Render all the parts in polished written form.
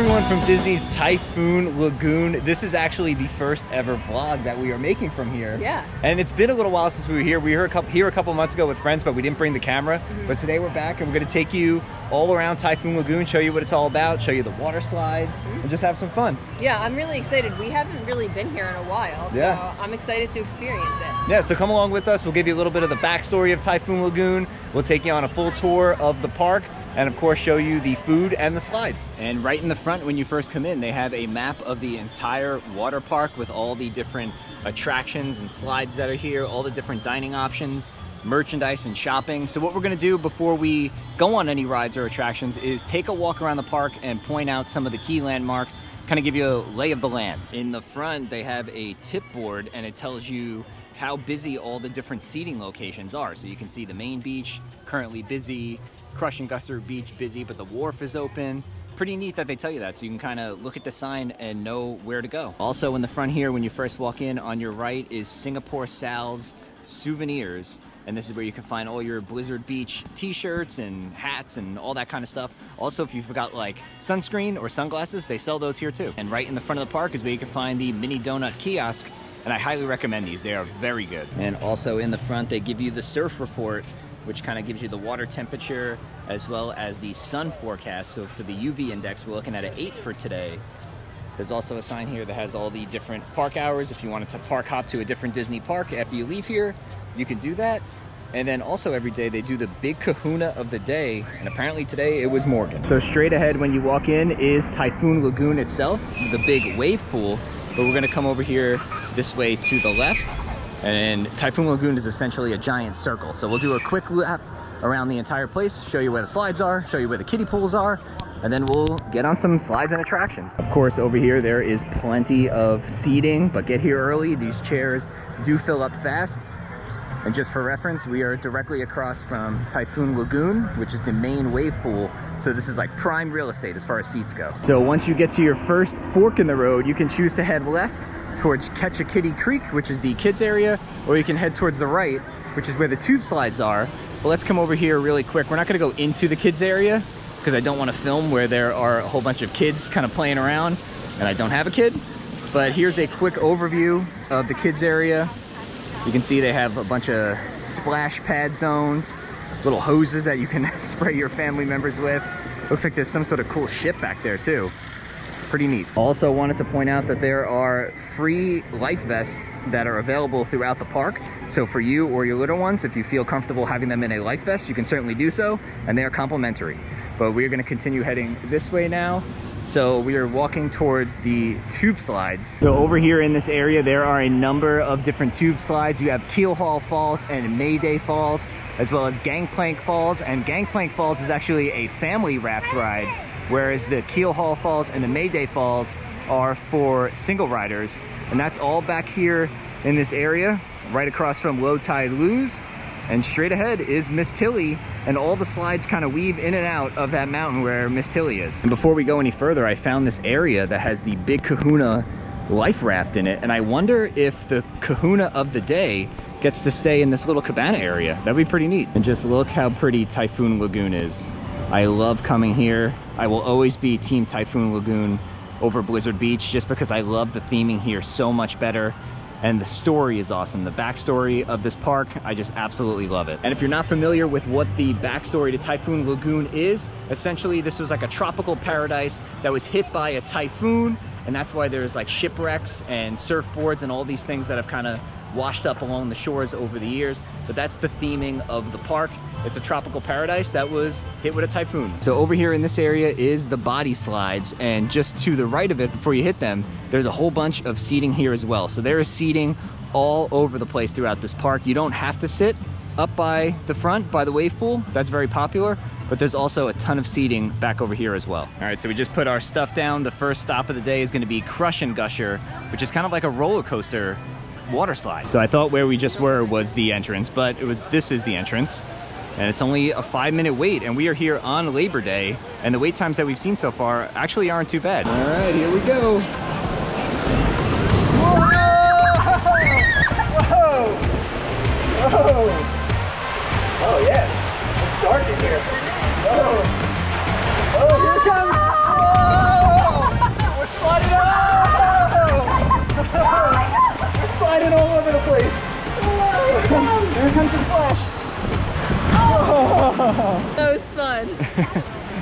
everyone from Disney's Typhoon Lagoon. This is actually the first ever vlog that we are making from here. Yeah. And it's been a little while since we were here. We were here a couple months ago with friends, but we didn't bring the camera. But today we're back and we're gonna take you all around Typhoon Lagoon, show you what it's all about, show you the water slides, and just have some fun. Yeah, I'm really excited. We haven't really been here in a while, so I'm excited to experience it. Yeah, so come along with us. We'll give you a little bit of the backstory of Typhoon Lagoon. We'll take you on a full tour of the park, and of course show you the food and the slides. And right in the front when you first come in, they have a map of the entire water park with all the different attractions and slides that are here, all the different dining options, merchandise and shopping. So what we're gonna do before we go on any rides or attractions is take a walk around the park and point out some of the key landmarks, kind of give you a lay of the land. In the front, they have a tip board and it tells you how busy all the different seating locations are. So you can see the main beach, currently busy, Crush and Gusser Beach busy, but the wharf is open. Pretty neat that they tell you that, so you can kind of look at the sign and know where to go. Also in the front here, when you first walk in, on your right is Singapore Sal's Souvenirs, and this is where you can find all your Blizzard Beach t-shirts and hats and all that kind of stuff. Also, if you forgot like sunscreen or sunglasses, they sell those here too. And right in the front of the park is where you can find the mini donut kiosk, and I highly recommend these. They are very good. And also in the front, they give you the surf report, which kind of gives you the water temperature as well as the sun forecast. So for the UV index, we're looking at an 8 for today. There's also a sign here that has all the different park hours. If you wanted to park hop to a different Disney park after you leave here, you can do that. And then also every day they do the big kahuna of the day, and apparently today it was Morgan. So straight ahead when you walk in is Typhoon Lagoon itself, the big wave pool, but we're gonna come over here this way to the left. And Typhoon Lagoon is essentially a giant circle. So we'll do a quick lap around the entire place, show you where the slides are, show you where the kiddie pools are, and then we'll get on some slides and attractions. Of course, over here there is plenty of seating, but get here early. These chairs do fill up fast. And just for reference, we are directly across from Typhoon Lagoon, which is the main wave pool. So this is like prime real estate as far as seats go. So once you get to your first fork in the road, you can choose to head left towards Catch a Kitty Creek, which is the kids area, or you can head towards the right, which is where the tube slides are. But let's come over here really quick. We're not gonna go into the kids area because I don't want to film where there are a whole bunch of kids kind of playing around, and I don't have a kid. But here's a quick overview of the kids area. You can see they have a bunch of splash pad zones, little hoses that you can spray your family members with. Looks like there's some sort of cool ship back there too. Pretty neat. Also wanted to point out that there are free life vests that are available throughout the park. So for you or your little ones, if you feel comfortable having them in a life vest, you can certainly do so, and they are complimentary. But we're gonna continue heading this way now. So we are walking towards the tube slides. So over here in this area, there are a number of different tube slides. You have Keelhaul Falls and Mayday Falls, as well as Gangplank Falls. And Gangplank Falls is actually a family raft ride, whereas the Keelhaul Falls and the Mayday Falls are for single riders. And that's all back here in this area, right across from Low Tide Luz. And straight ahead is Miss Tilly, and all the slides kind of weave in and out of that mountain where Miss Tilly is. And before we go any further, I found this area that has the Big Kahuna life raft in it, and I wonder if the kahuna of the day gets to stay in this little cabana area. That'd be pretty neat. And just look how pretty Typhoon Lagoon is. I love coming here. I will always be Team Typhoon Lagoon over Blizzard Beach just because I love the theming here so much better. And the story is awesome. The backstory of this park, I just absolutely love it. And if you're not familiar with what the backstory to Typhoon Lagoon is, essentially this was like a tropical paradise that was hit by a typhoon, and that's why there's like shipwrecks and surfboards and all these things that have kind of washed up along the shores over the years. But that's the theming of the park. It's a tropical paradise that was hit with a typhoon. So over here in this area is the body slides, and just to the right of it before you hit them, there's a whole bunch of seating here as well. So there is seating all over the place throughout this park. You don't have to sit up by the front, by the wave pool. That's very popular, but there's also a ton of seating back over here as well. All right, so we just put our stuff down. The first stop of the day is gonna be Crush and Gusher, which is kind of like a roller coaster water slide. So I thought where we just were was the entrance, but this is the entrance. And it's only a 5-minute wait, and we are here on Labor Day, and the wait times that we've seen so far actually aren't too bad. All right, here we go. Whoa! Whoa! Whoa! Oh yeah, it's dark in here. Oh, oh, here it comes! Whoa! Here comes the splash. Oh. That was fun.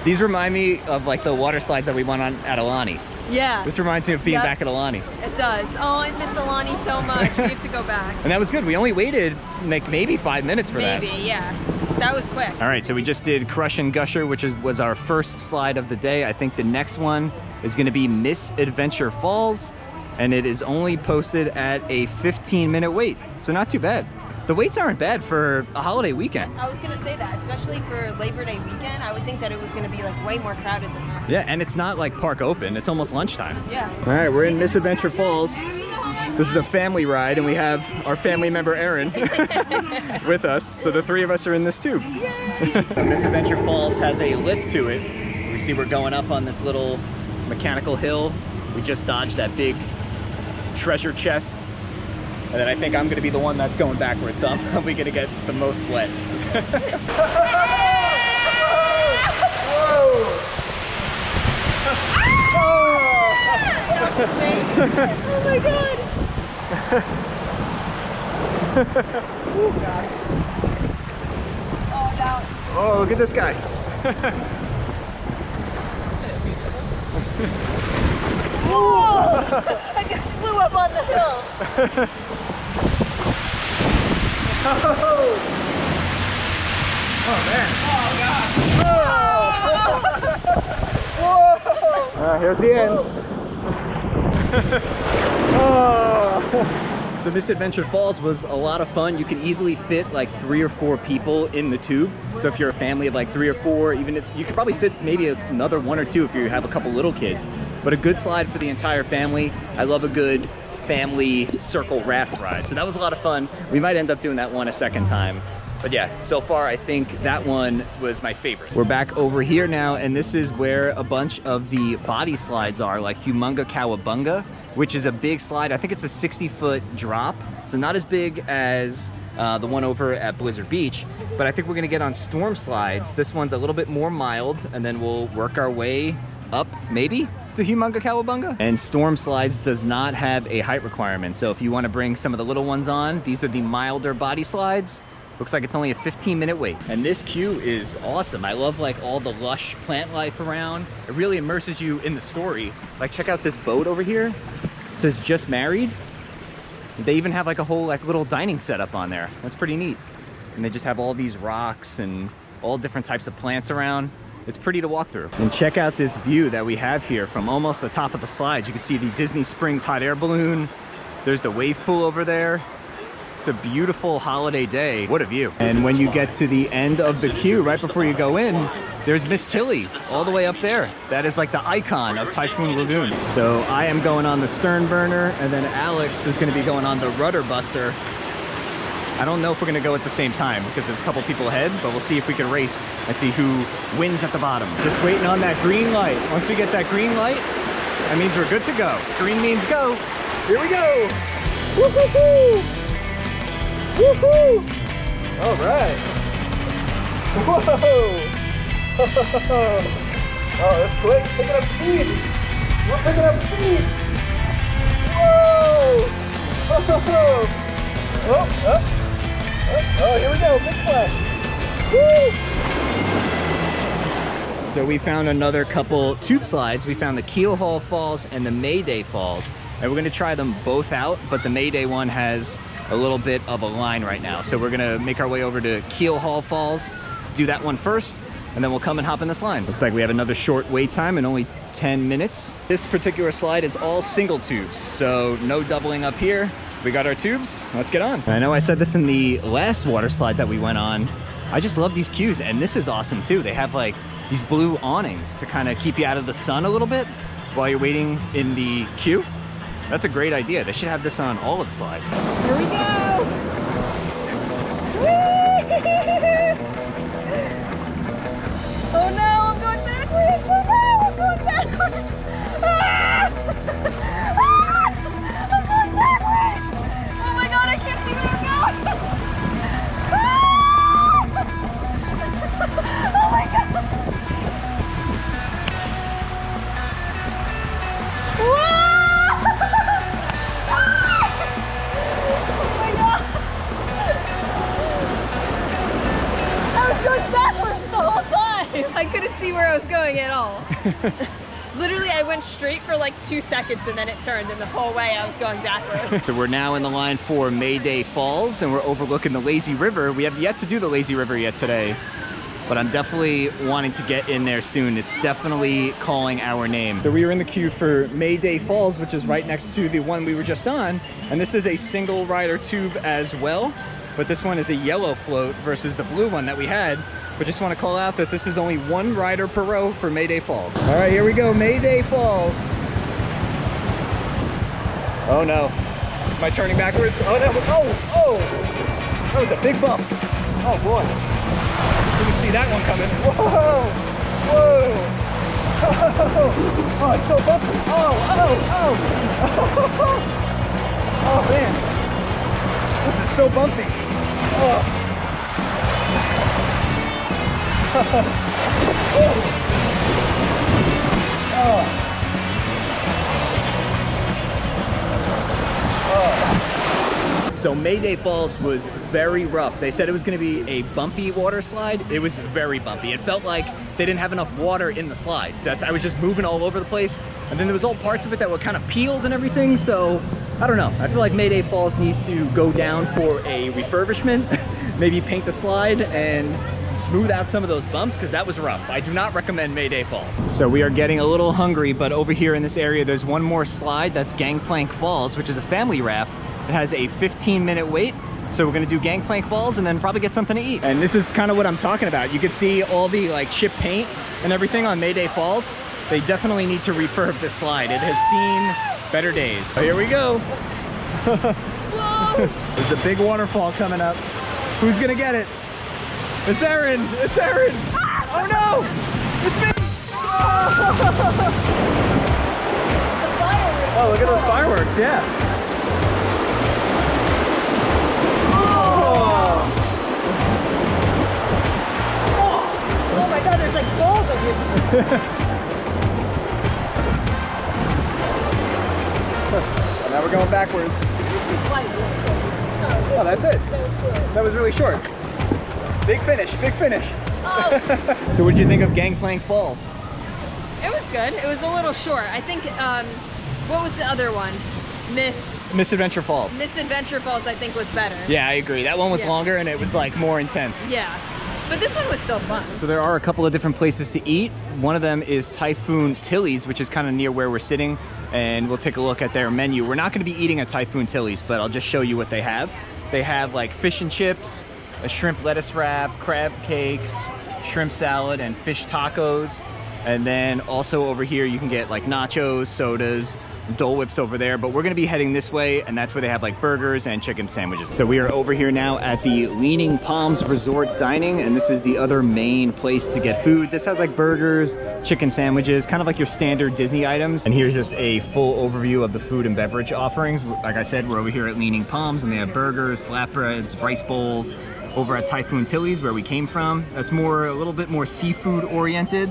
These remind me of like the water slides that we went on at Alani. Yeah. This reminds me of being back at Alani. It does. Oh, I miss Alani so much. We have to go back. And that was good. We only waited like maybe 5 minutes for that. Maybe, yeah. That was quick. All right, so we just did Crush and Gusher, which was our first slide of the day. I think the next one is gonna be Miss Adventure Falls, and it is only posted at a 15-minute wait, so not too bad. The waits aren't bad for a holiday weekend. I was gonna say that, especially for Labor Day weekend, I would think that it was gonna be like way more crowded than that. Yeah, and it's not like park open, it's almost lunchtime. Yeah. All right, we're in Miss Adventure Falls. This is a family ride, and we have our family member Erin with us. So the three of us are in this tube. Miss Adventure Falls has a lift to it. We see we're going up on this little mechanical hill. We just dodged that big treasure chest. And then I think I'm gonna be the one that's going backwards, so I'm probably gonna get the most wet. Oh my god! Oh god. Oh no. Oh, look at this guy. Whoa! I just flew up on the hill. Oh man. Oh god. Whoa! Here's the end. Oh. So Miss Adventure Falls was a lot of fun. You could easily fit like 3 or 4 people in the tube. So if you're a family of like 3 or 4, even if you could probably fit maybe another 1 or 2 if you have a couple little kids. But a good slide for the entire family. I love a good family circle raft ride. So that was a lot of fun. We might end up doing that one a second time. But yeah, so far I think that one was my favorite. We're back over here now, and this is where a bunch of the body slides are, like Humunga Cowabunga, which is a big slide. I think it's a 60-foot drop, so not as big as the one over at Blizzard Beach, but I think we're gonna get on storm slides. This one's a little bit more mild, and then we'll work our way up, maybe, to Humunga Cowabunga. And storm slides does not have a height requirement, so if you wanna bring some of the little ones on, these are the milder body slides. Looks like it's only a 15-minute wait. And this queue is awesome. I love like all the lush plant life around. It really immerses you in the story. Like check out this boat over here. It says just married. They even have like a whole like little dining setup on there. That's pretty neat. And they just have all these rocks and all different types of plants around. It's pretty to walk through. And check out this view that we have here from almost the top of the slides. You can see the Disney Springs hot air balloon. There's the wave pool over there. It's a beautiful holiday day. What a view. And when you get to the end of the queue, right before you go in, there's Miss Tilly all the way up there. That is like the icon of Typhoon Lagoon. So I am going on the Stern Burner, and then Alex is gonna be going on the Rudder Buster. I don't know if we're gonna go at the same time because there's a couple people ahead, but we'll see if we can race and see who wins at the bottom. Just waiting on that green light. Once we get that green light, that means we're good to go. Green means go. Here we go. Woo-hoo-hoo! Woohoo! All right. Whoa! Oh, that's quick. Picking up speed. We're picking up speed. Whoa! Oh, here we go. Big splash. Woo! So we found another couple tube slides. We found the Keel Hall Falls and the Mayday Falls. And we're going to try them both out, but the Mayday one has a little bit of a line right now. So we're gonna make our way over to Keel Hall Falls, do that one first, and then we'll come and hop in this line. Looks like we have another short wait time and only 10 minutes. This particular slide is all single tubes, so no doubling up here. We got our tubes, let's get on. I know I said this in the last water slide that we went on. I just love these queues, and this is awesome too. They have like these blue awnings to kind of keep you out of the sun a little bit while you're waiting in the queue. That's a great idea. They should have this on all of the slides. Here we go! Oh no, I'm going backwards! Oh no, I'm going backwards! Ah! Ah! I'm going backwards! Oh my god, I can't see where I'm going! Ah! Oh my god! Whoa! Oh my god! going at all. Literally, I went straight for like 2 seconds and then it turned, and the whole way I was going backwards. So we're now in the line for Mayday Falls, and we're overlooking the Lazy River. We have yet to do the Lazy River yet today, but I'm definitely wanting to get in there soon. It's definitely calling our name. So we are in the queue for Mayday Falls, which is right next to the one we were just on. And this is a single rider tube as well, but this one is a yellow float versus the blue one that we had. But just want to call out that this is only one rider per row for Mayday Falls. All right, here we go, Mayday Falls. Oh no, am I turning backwards? Oh no, oh, that was a big bump. Oh boy. Didn't see that one coming. Whoa! Whoa! Oh, it's so bumpy. Oh man. This is so bumpy. Oh. So Mayday Falls was very rough. They said it was going to be a bumpy water slide. It was very bumpy. It felt like they didn't have enough water in the slide. I was just moving all over the place. And then there was all parts of it that were kind of peeled and everything. So I don't know. I feel like Mayday Falls needs to go down for a refurbishment. Maybe paint the slide and smooth out some of those bumps, because that was rough. I do not recommend Mayday Falls. So we are getting a little hungry, but over here in this area, there's one more slide. That's Gangplank Falls, which is a family raft. It has a 15-minute wait. So we're gonna do Gangplank Falls and then probably get something to eat. And this is kind of what I'm talking about. You can see all the like chip paint and everything on Mayday Falls. They definitely need to refurb this slide. It has seen better days. So here we go. There's a big waterfall coming up. Who's gonna get it? It's Erin! It's Erin! Oh no! It's me! Oh, look at those fireworks, yeah. Oh my god, there's like balls of you. And now we're going backwards. Oh, that's it. That was really short. Big finish, big finish. Oh. So what did you think of Gangplank Falls? It was good. It was a little short. I think, what was the other one? Misadventure Falls. Misadventure Falls, I think, was better. Yeah, I agree. That one was longer and it was like more intense. Yeah. But this one was still fun. So there are a couple of different places to eat. One of them is Typhoon Tilly's, which is kind of near where we're sitting. And we'll take a look at their menu. We're not going to be eating at Typhoon Tilly's, but I'll just show you what they have. They have like fish and chips, a shrimp lettuce wrap, crab cakes, shrimp salad, and fish tacos. And then also over here you can get like nachos, sodas, Dole Whips over there, but we're gonna be heading this way, and that's where they have like burgers and chicken sandwiches. So we are over here now at the Leaning Palms Resort Dining, and this is the other main place to get food. This has like burgers, chicken sandwiches, kind of like your standard Disney items. And here's just a full overview of the food and beverage offerings. Like I said, we're over here at Leaning Palms, and they have burgers, flatbreads, rice bowls. Over at Typhoon Tilly's, where we came from, that's a little bit more seafood oriented.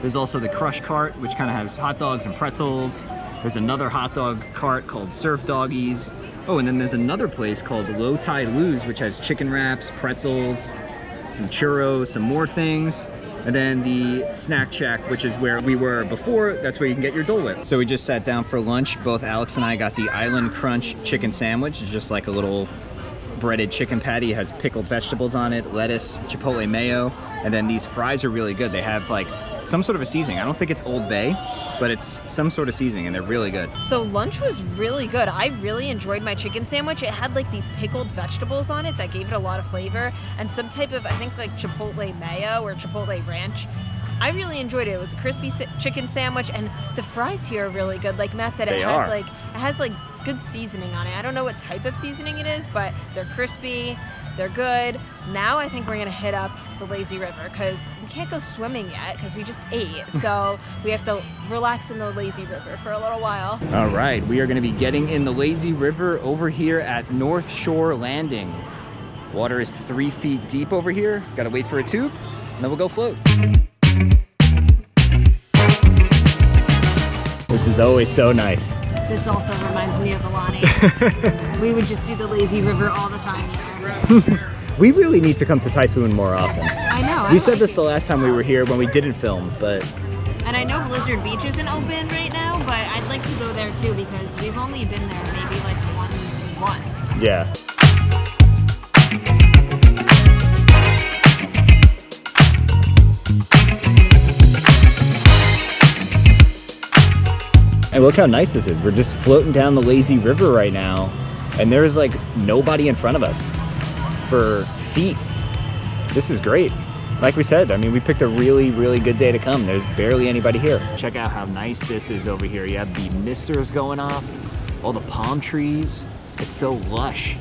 There's also the Crush Cart, which kind of has hot dogs and pretzels. There's another hot dog cart called Surf Doggies. Oh, and then there's another place called Low Tide Lou's, which has chicken wraps, pretzels, some churros, some more things. And then the Snack Shack, which is where we were before, that's where you can get your Dole Whip. So we just sat down for lunch. Both Alex and I got the Island Crunch chicken sandwich. It's just like a little breaded chicken patty. It has pickled vegetables on it, lettuce, chipotle mayo, and then these fries are really good. They have like some sort of a seasoning. I don't think it's Old Bay, but it's some sort of seasoning, and they're really good. So lunch was really good. I really enjoyed my chicken sandwich. It had like these pickled vegetables on it that gave it a lot of flavor, and some type of, I think, like chipotle mayo or chipotle ranch. I really enjoyed it. It was a crispy chicken sandwich, and the fries here are really good. Like Matt said, it has like good seasoning on it. I don't know what type of seasoning it is, but they're crispy, they're good. Now I think we're gonna hit up the Lazy River, because we can't go swimming yet because we just ate. So we have to relax in the Lazy River for a little while. All right, we are gonna be getting in the Lazy River over here at North Shore Landing. Water is 3 feet deep over here. Gotta wait for a tube, and then we'll go float. This is always so nice. This also reminds me of Alani. We would just do the Lazy River all the time there. We really need to come to Typhoon more often. I know. I We said like this it. the last time we were here when we didn't film, but And I know Blizzard Beach isn't open right now, but I'd like to go there too because we've only been there maybe like once. yeah. And look how nice this is. We're just floating down the lazy river right now, and there's like nobody in front of us for feet. This is great. Like we said, I mean, we picked a really, really good day to come. There's barely anybody here. Check out how nice this is over here. You have the misters going off, all the palm trees. It's so lush.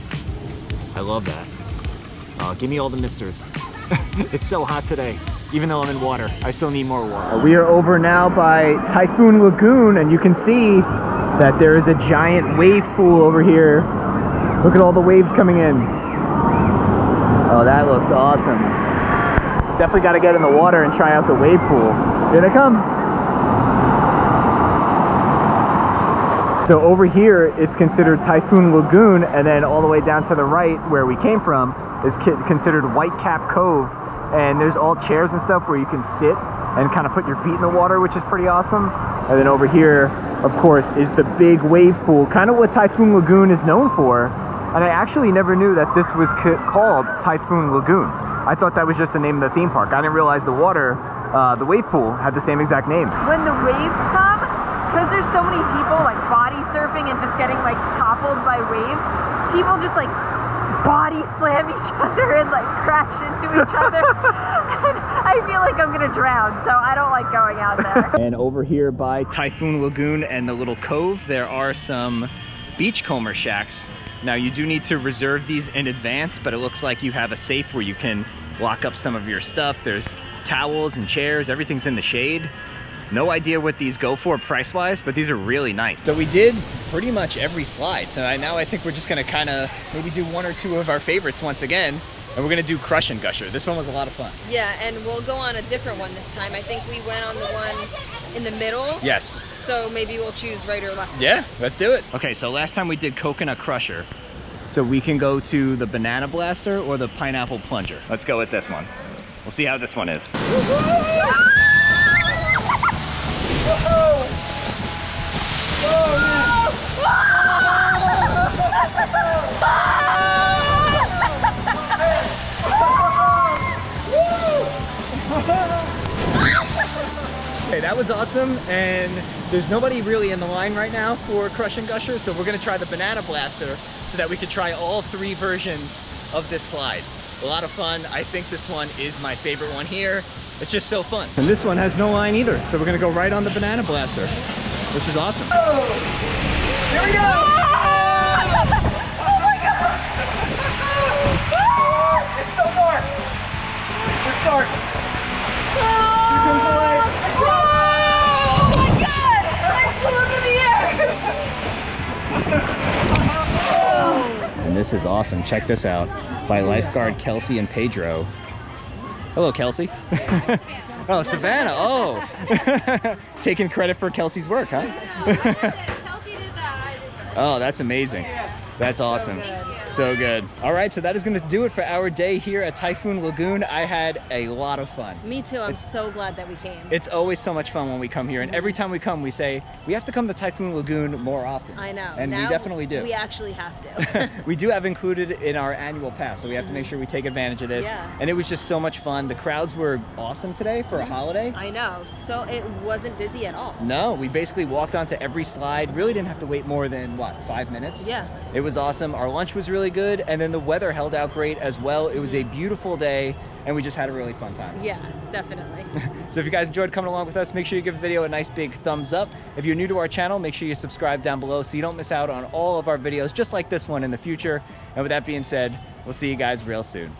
I love that. Give me all the misters. It's so hot today. Even though I'm in water, I still need more water. We are over now by Typhoon Lagoon, and you can see that there is a giant wave pool over here. Look at all the waves coming in. Oh, that looks awesome. Definitely got to get in the water and try out the wave pool. Here they come. So over here, it's considered Typhoon Lagoon, and then all the way down to the right, where we came from, is considered Whitecap Cove. And there's all chairs and stuff where you can sit and kind of put your feet in the water, which is pretty awesome. And then over here, of course, is the big wave pool, kind of what Typhoon Lagoon is known for. And I actually never knew that this was called Typhoon Lagoon. I thought that was just the name of the theme park. I didn't realize the water, the wave pool, had the same exact name. When the waves come, because there's so many people like body surfing and just getting like toppled by waves, people just like body slam each other and like crash into each other. And I feel like I'm gonna drown, so I don't like going out there. And over here by Typhoon Lagoon and the little cove, there are some beachcomber shacks. Now you do need to reserve these in advance, but it looks like you have a safe where you can lock up some of your stuff. There's towels and chairs, everything's in the shade. No idea what these go for price-wise, but these are really nice. So we did pretty much every slide. So now I think we're just gonna kind of maybe do one or two of our favorites once again, and we're gonna do Crush and Gusher. This one was a lot of fun. Yeah, and we'll go on a different one this time. I think we went on the one in the middle. Yes. So maybe we'll choose right or left. Yeah, let's do it. Okay, so last time we did Coconut Crusher. So we can go to the Banana Blaster or the Pineapple Plunger. Let's go with this one. We'll see how this one is. Okay, that was awesome, and there's nobody really in the line right now for Crush and Gusher, so we're gonna try the Banana Blaster so that we can try all three versions of this slide. A lot of fun. I think this one is my favorite one here. It's just so fun. And this one has no line either, so we're gonna go right on the Banana Blaster, which is awesome. Oh, here we go! Oh my God! It's so dark! It's dark! Here comes the light! Oh my God! I flew into the air! And this is awesome. Check this out. By lifeguard Kelsey and Pedro. Hello, Kelsey. Oh, Savannah. Oh. Taking credit for Kelsey's work, huh? Kelsey did that. I did that. Oh, that's amazing. That's awesome. So good. All right, so that is going to do it for our day here at Typhoon Lagoon. I had a lot of fun. Me too. I'm so glad that we came. It's always so much fun when we come here, and every time we come, we say we have to come to Typhoon Lagoon more often. I know. And now we definitely do. We actually have to. We do have included in our annual pass, so we have to make sure we take advantage of this. Yeah. And it was just so much fun. The crowds were awesome today for a holiday. I know. So it wasn't busy at all. No, we basically walked onto every slide. Really didn't have to wait more than, what, 5 minutes? Yeah. It was awesome. Our lunch was really good, and then the weather held out great as well. It was a beautiful day, and we just had a really fun time. Yeah, definitely. So if you guys enjoyed coming along with us, make sure you give the video a nice big thumbs up. If you're new to our channel, make sure you subscribe down below so you don't miss out on all of our videos just like this one in the future. And with that being said, we'll see you guys real soon.